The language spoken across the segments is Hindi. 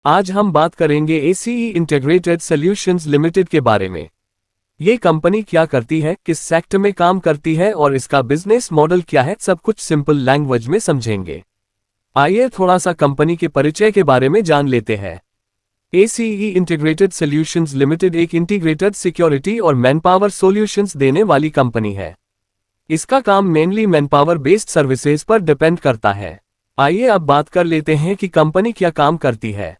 आज हम बात करेंगे ACE इंटीग्रेटेड सॉल्यूशंस लिमिटेड के बारे में। ये कंपनी क्या करती है, किस सेक्टर में काम करती है और इसका बिजनेस मॉडल क्या है, सब कुछ सिंपल लैंग्वेज में समझेंगे। आइए थोड़ा सा कंपनी के परिचय के बारे में जान लेते हैं। ACE इंटीग्रेटेड सॉल्यूशंस लिमिटेड एक इंटीग्रेटेड सिक्योरिटी और मैनपावर सॉल्यूशंस देने वाली कंपनी है। इसका काम मेनली मैनपावर बेस्ड सर्विसेज पर डिपेंड करता है। आइए अब बात कर लेते हैं कि कंपनी क्या काम करती है।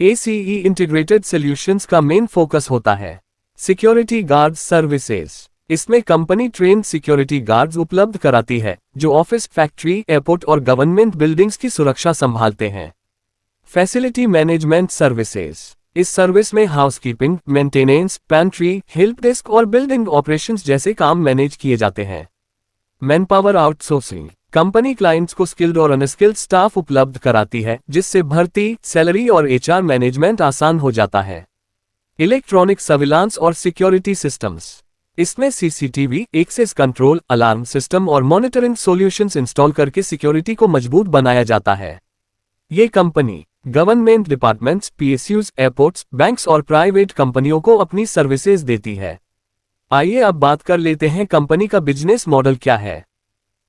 ACE इंटीग्रेटेड सॉल्यूशंस का मेन फोकस होता है सिक्योरिटी गार्ड्स सर्विसेज। इसमें कंपनी ट्रेन सिक्योरिटी गार्ड्स उपलब्ध कराती है जो ऑफिस, फैक्ट्री, एयरपोर्ट और गवर्नमेंट बिल्डिंग्स की सुरक्षा संभालते हैं। फैसिलिटी मैनेजमेंट सर्विसेज, इस सर्विस में housekeeping, maintenance, pantry, help desk और बिल्डिंग ऑपरेशंस जैसे काम मैनेज किए जाते हैं। मैनपावर आउटसोर्सिंग, कंपनी क्लाइंट्स को स्किल्ड और अनस्किल्ड स्टाफ उपलब्ध कराती है जिससे भर्ती, सैलरी और HR मैनेजमेंट आसान हो जाता है। इलेक्ट्रॉनिक सर्विलांस और सिक्योरिटी सिस्टम्स, इसमें CCTV, access control, alarm system और मॉनिटरिंग सॉल्यूशंस इंस्टॉल करके सिक्योरिटी को मजबूत बनाया जाता है। ये company government departments, PSUs, airports, banks और प्राइवेट कंपनियों को अपनी सर्विसेज देती है। आइए अब बात कर लेते हैं कंपनी का बिजनेस मॉडल क्या है।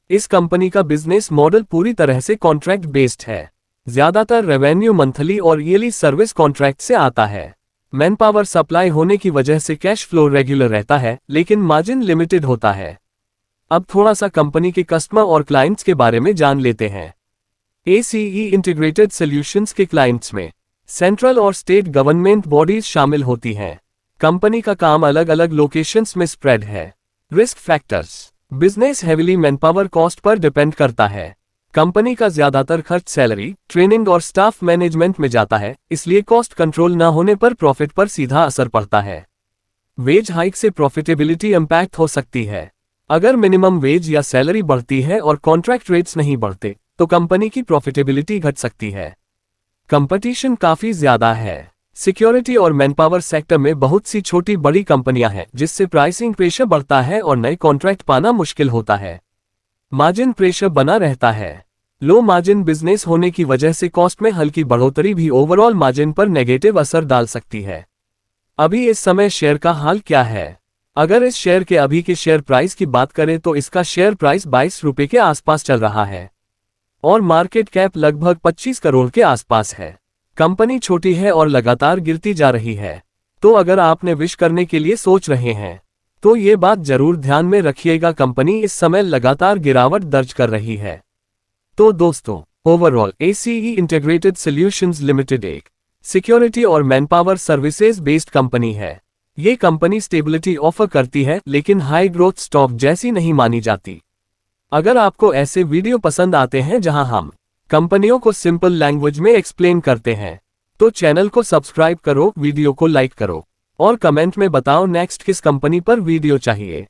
इस कंपनी का बिजनेस मॉडल पूरी तरह से कॉन्ट्रैक्ट बेस्ड है। ज्यादातर रेवेन्यू मंथली और ईयरली सर्विस कॉन्ट्रैक्ट से आता है। मैनपावर सप्लाई होने की वजह से कैश फ्लो रेगुलर रहता है, लेकिन मार्जिन लिमिटेड होता है। अब थोड़ा सा कंपनी के कस्टमर और क्लाइंट्स के बारे में जान लेते हैं। ACE इंटीग्रेटेड सॉल्यूशंस के क्लाइंट्स में सेंट्रल और स्टेट गवर्नमेंट बॉडीज शामिल होती हैं। कंपनी का काम अलग अलग लोकेशंस में स्प्रेड है। Risk factors, business heavily manpower cost per depend करता है। कंपनी का ज्यादातर खर्च सैलरी, ट्रेनिंग और स्टाफ मैनेजमेंट में जाता है, इसलिए कॉस्ट कंट्रोल न होने पर प्रॉफिट पर सीधा असर पड़ता है। वेज हाइक से प्रॉफिटेबिलिटी इंपैक्ट हो सकती है। अगर मिनिमम वेज या सैलरी बढ़ती है और कॉन्ट्रैक्ट रेट्स नहीं बढ़ते तो कंपनी की प्रॉफिटेबिलिटी घट सकती है। कंपटीशन काफी ज्यादा है। सिक्योरिटी और मैनपावर सेक्टर में बहुत सी छोटी बड़ी कंपनियां हैं जिससे प्राइसिंग प्रेशर बढ़ता है और नए कॉन्ट्रैक्ट पाना मुश्किल होता है। मार्जिन प्रेशर बना रहता है। लो मार्जिन बिजनेस होने की वजह से कॉस्ट में हल्की बढ़ोतरी भी ओवरऑल मार्जिन पर नेगेटिव असर डाल सकती है। अभी इस समय शेयर का हाल क्या है? अगर इस शेयर के अभी के शेयर प्राइस की बात करें तो इसका शेयर प्राइस 22 रुपये के आसपास चल रहा है और मार्केट कैप लगभग 25 करोड़ के आसपास है। कंपनी छोटी है और लगातार गिरती जा रही है, तो अगर आपने विश करने के लिए सोच रहे हैं तो ये बात जरूर ध्यान में रखिएगा। कंपनी इस समय लगातार गिरावट दर्ज कर रही है। तो दोस्तों, overall ACE integrated solutions limited एक सिक्योरिटी और मैनपावर सर्विसेज बेस्ड कंपनी है। ये कंपनी स्टेबिलिटी ऑफर करती है लेकिन हाई ग्रोथ स्टॉक जैसी नहीं मानी जाती। अगर आपको ऐसे वीडियो पसंद आते हैं जहां हम कंपनियों को सिंपल लैंग्वेज में एक्सप्लेन करते हैं तो चैनल को सब्सक्राइब करो, वीडियो को लाइक करो और कमेंट में बताओ नेक्स्ट किस कंपनी पर वीडियो चाहिए।